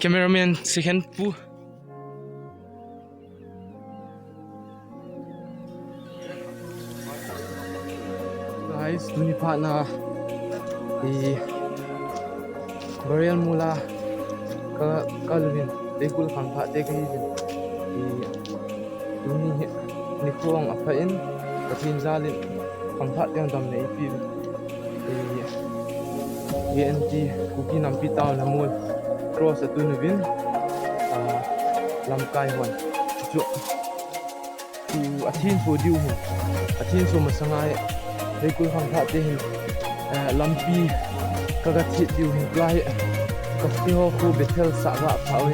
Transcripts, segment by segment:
Cameraman second pu. Guys, duni pa na di burial mula kalulin N.leikul kampa te kihoukhom di duni ni kuang apain katin zalin kampa yang dam nei pi di KNT kuki nampi Taona Mol Cross le Taona Lamkai wan jo tu athin so diu hin athin so masangai N.leikul kampa te hin Lampi kagatit diu hin klai kihoukhom betel saga pawe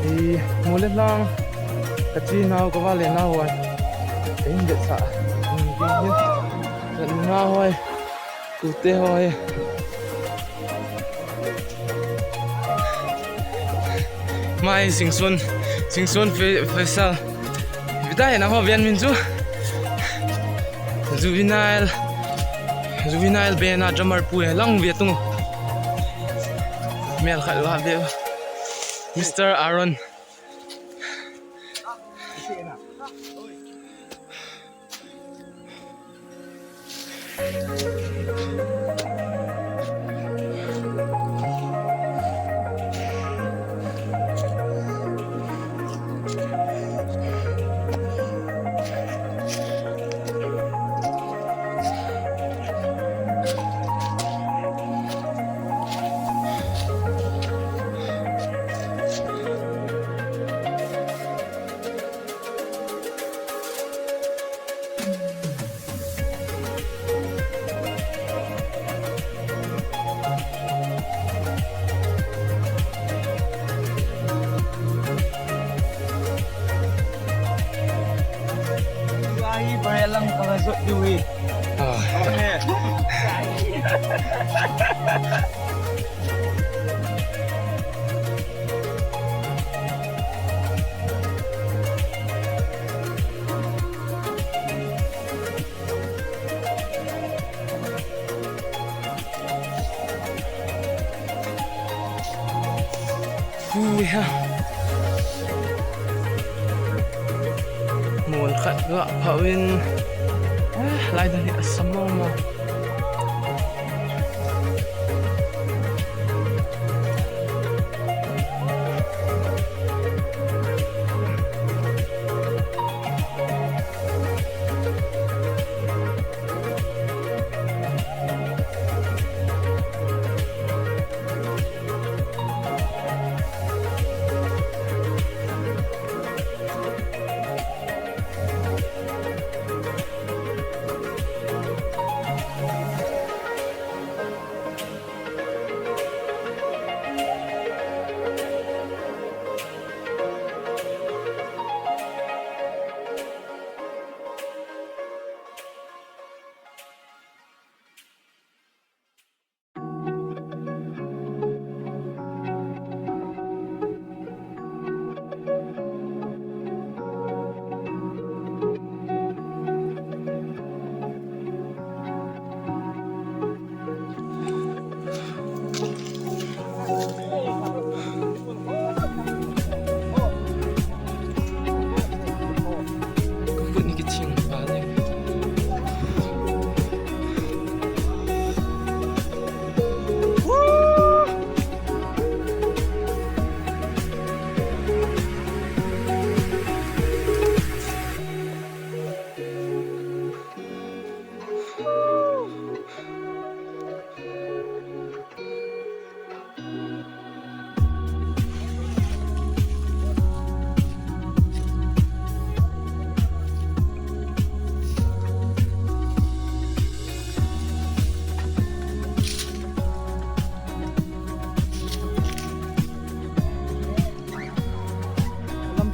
di mulet lang kachin nau kawale nau wan kain det sa hin na hoi tu te hoi mai singsun fesal vidai na ho vian min chu juvenile bena drummer pu lang vietung mel khat wa de Mr. Aaron lang pangasot duwi. ya mol khat ga phawin lai dan ni ASSAM ma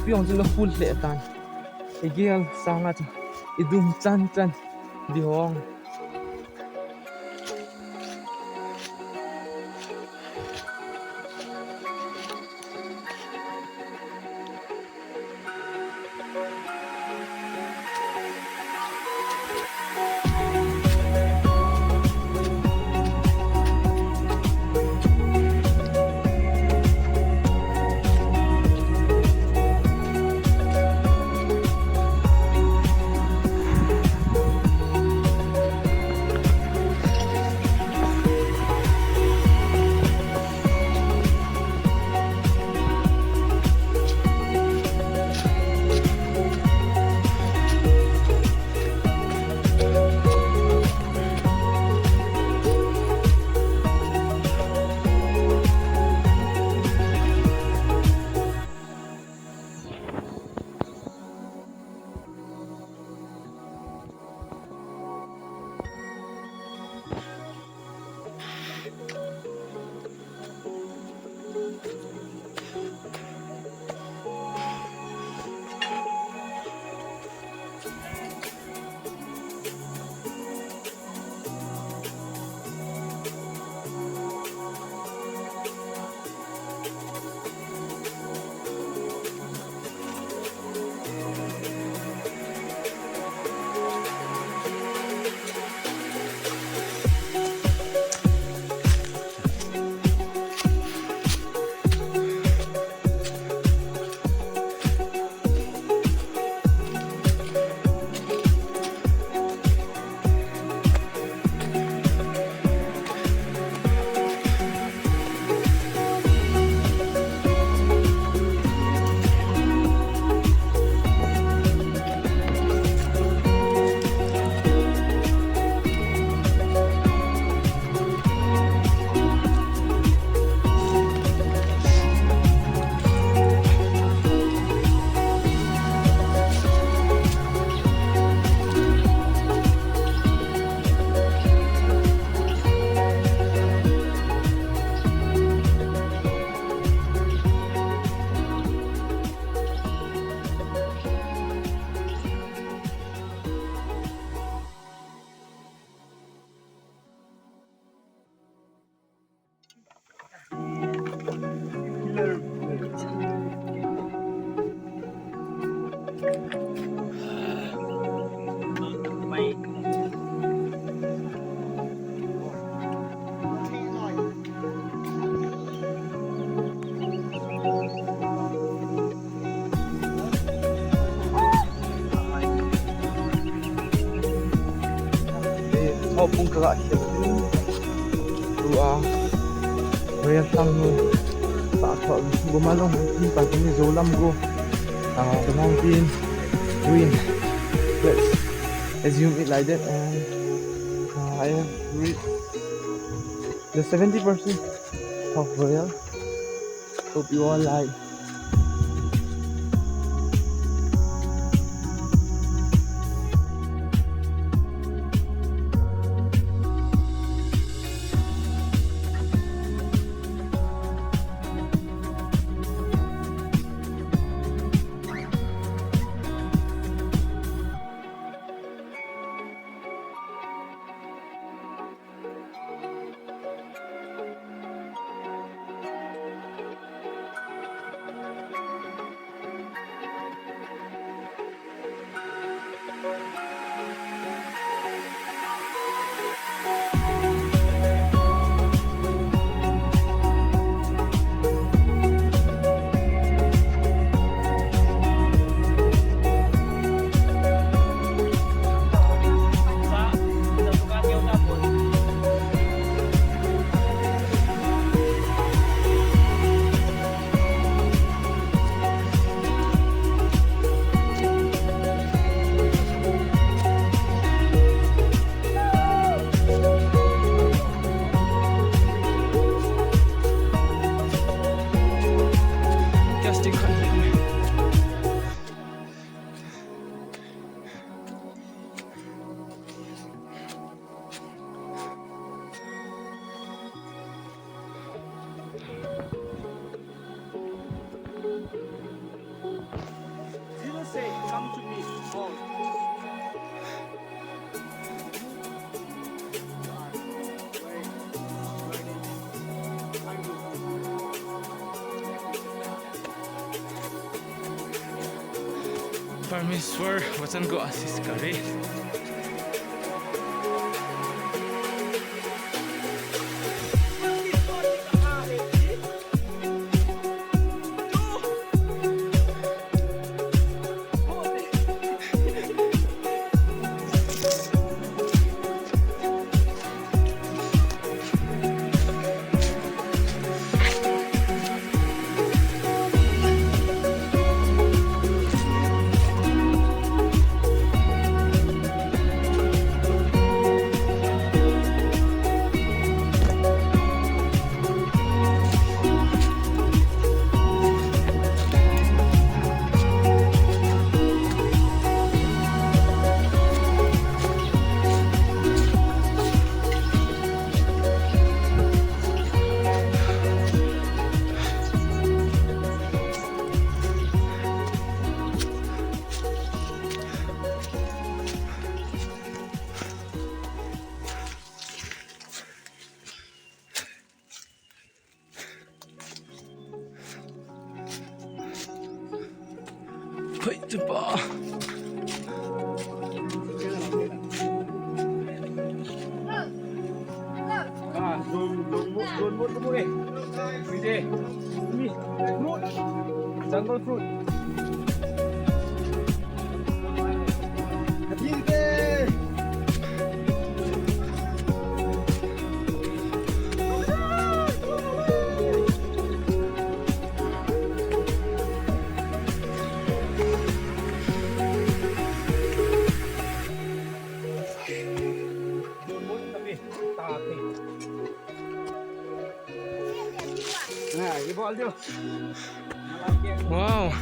piong zelo full le tan igel sanga idum chan chan di hong kung kakaasya tu Royal Tang tak bumalong pag ni Zolam go the mountain green. Let's assume it like that, and I have reached the 70% of Royal. Hope you all like. Come to me. Parmeswar wasan go assist kare. Wait ba? Don't move away. Every me. Fruit. Jungle fruit. Nah, ibol dia. Wow.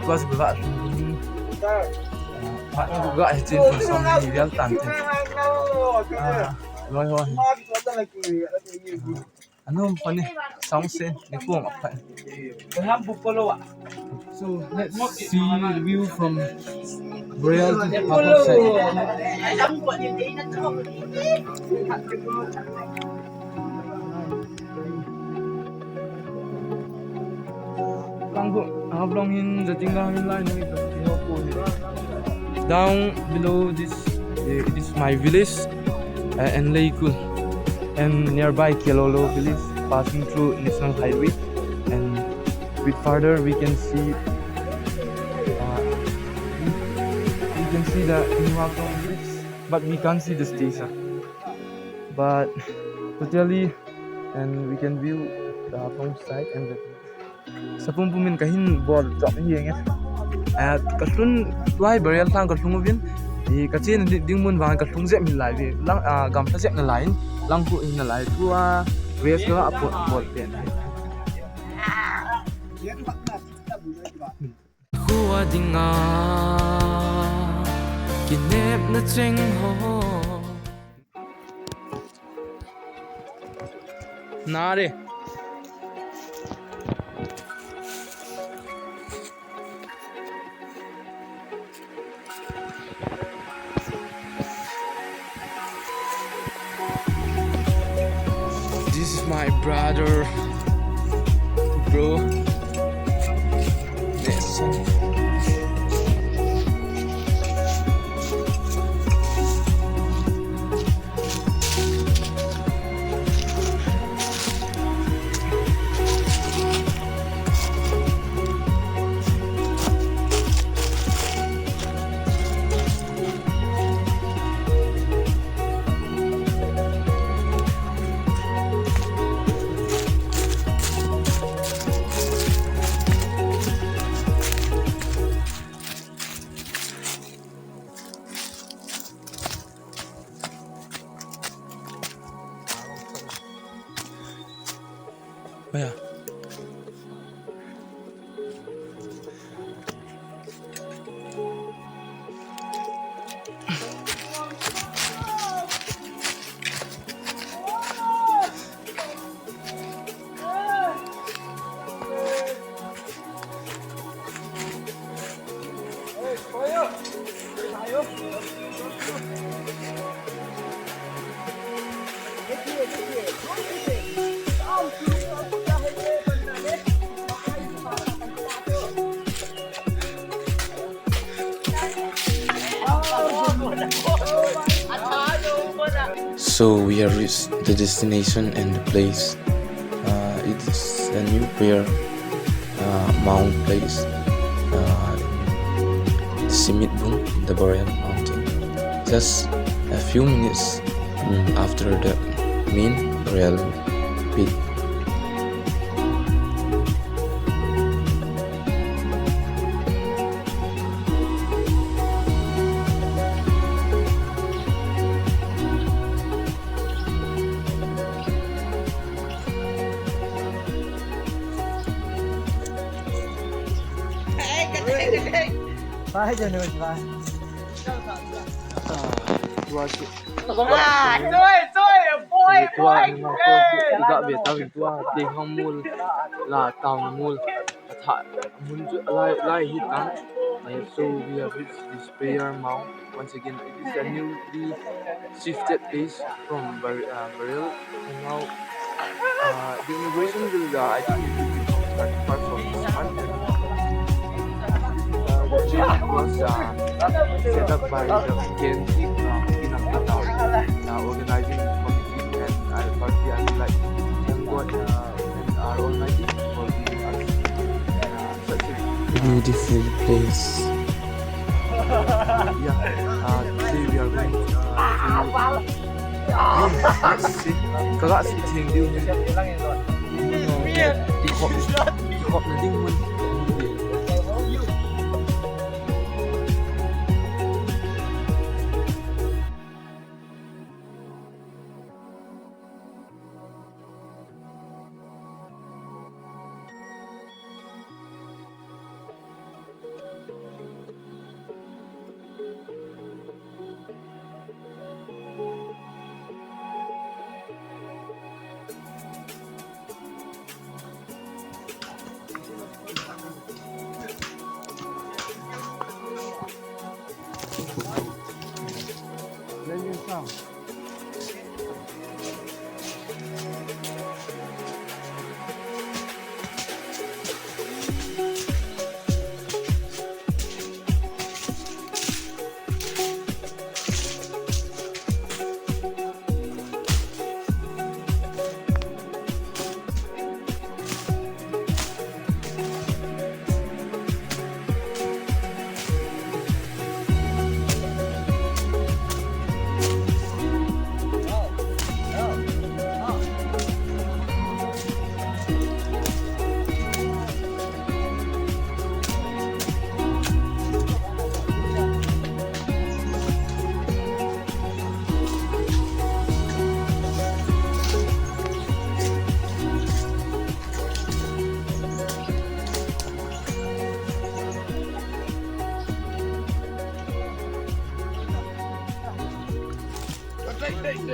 Because berat juga izin kosong ideal tante. Loh, ano pa ni soundset ni po apa? So let's see the view from Boreal to Hungkalsong. Down below this, it is my village, N.leikul, and nearby Kilolo village, passing through national highway, and a bit farther we can see the Hungkalsong village, but we can't see the station. But totally, and we can view the from side and the sa pumpumin kahin bor drop here at kaslun tuai burial tang kaslung vin di kachin ding mun wang kaslung zep min lai vi lang gam ta zep na lai lang ku in na lai tua res ga apot pen khuwa dinga kinep na cheng ho na re. This is my brother, bro. Nisim. Where? So we have reached the destination and the place. It is a new prayer mount place. Simitbung, the Boreal mountain. Just a few minutes after the main Boreal peak. Bye, Janus. Bye. Tua si. Boy, Tua ni ma ko tiga beta vi tua Taona Mol la Taona Mol thah mun ju lai hitan. So we have reached this prayer mount once again. It is a newly shifted place from Boreal, and now the immigration will I think it will be start far from this month. The trip was set up by the KNT organizing committee, and I partly I like thank God and our Almighty for giving us such a beautiful place. today we are going to Kakak si Cheng Diu ni. Lang yan doon. Kihoukhom na ding man.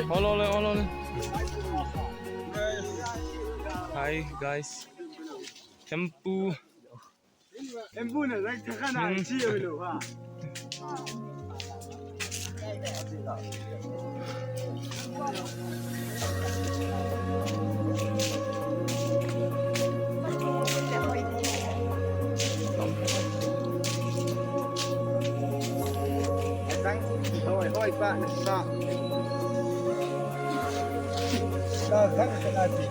Hello. Hi guys. TONPU. TONPU này rất khá là chiêu rồi ha. Thôi bạn sao? Đó rất là gì?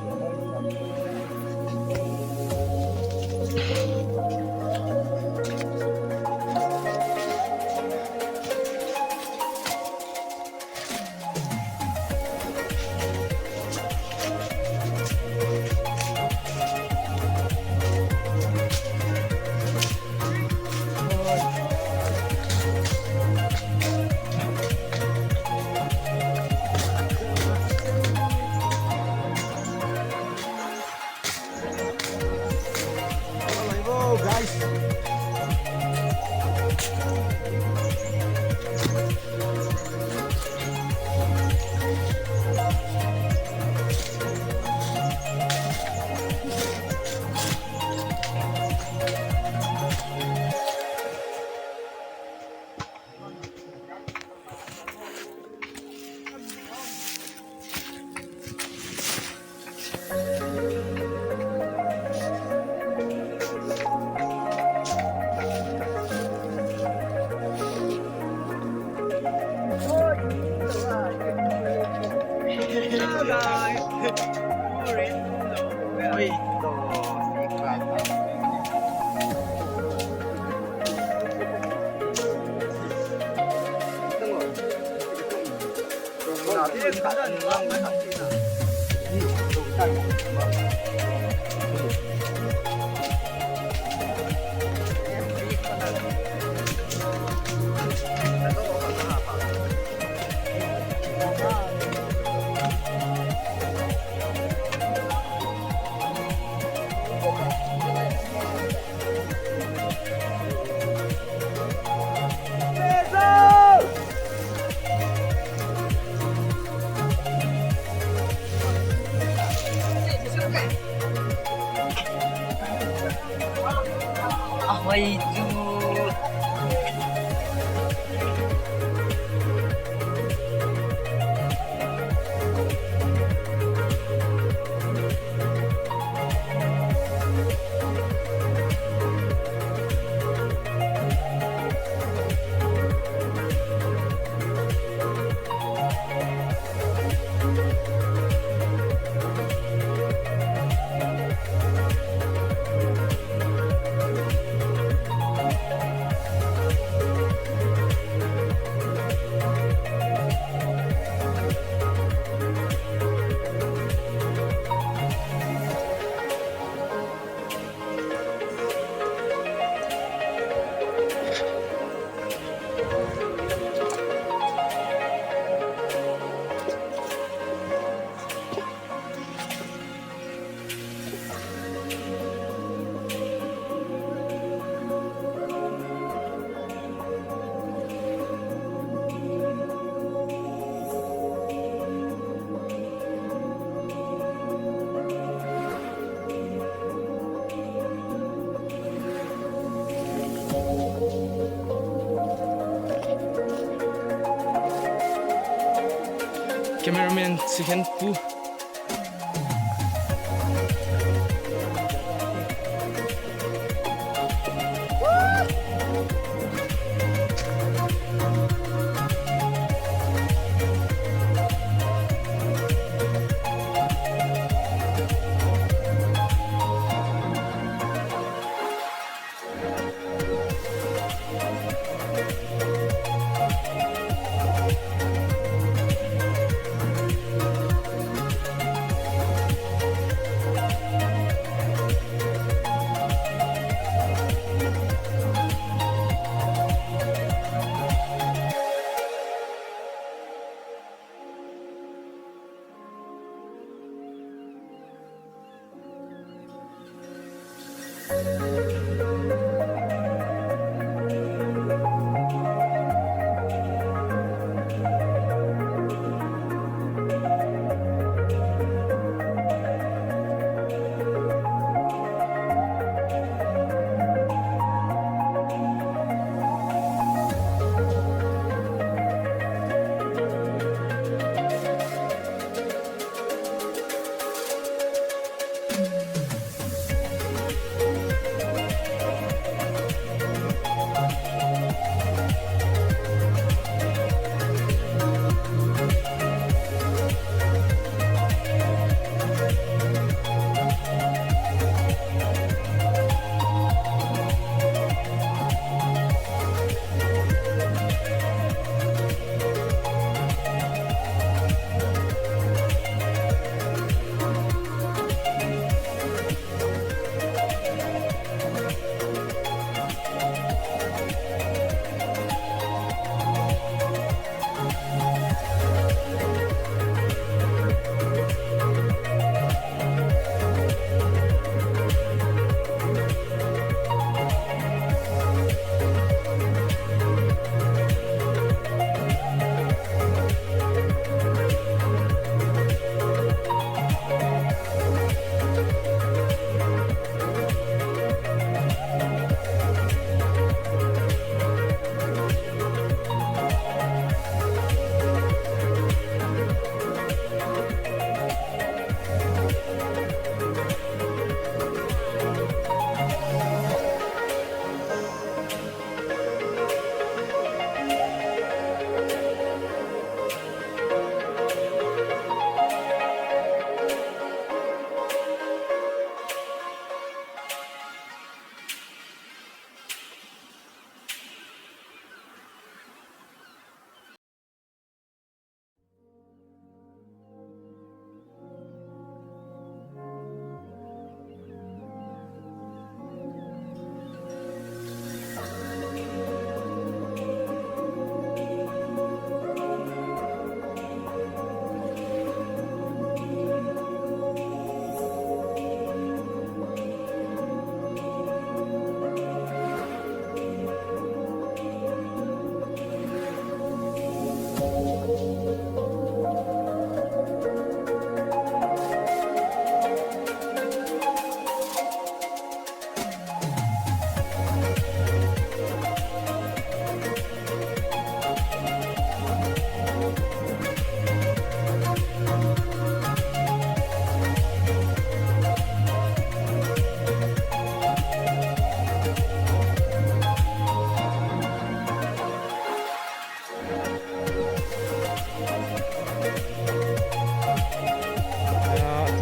cameraman si Henpu.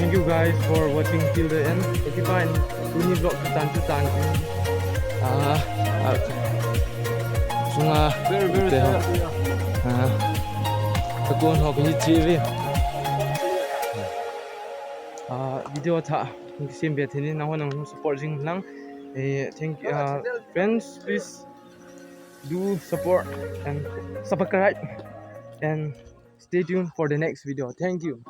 Thank you guys for watching till the end. If you find ini vlog ketan-ketan sunga Very thakon ho kineijin video thah Nisim Tarik na ho nang support jing lang thank you friends, please do support and subscribe and stay tuned for the next video. Thank you.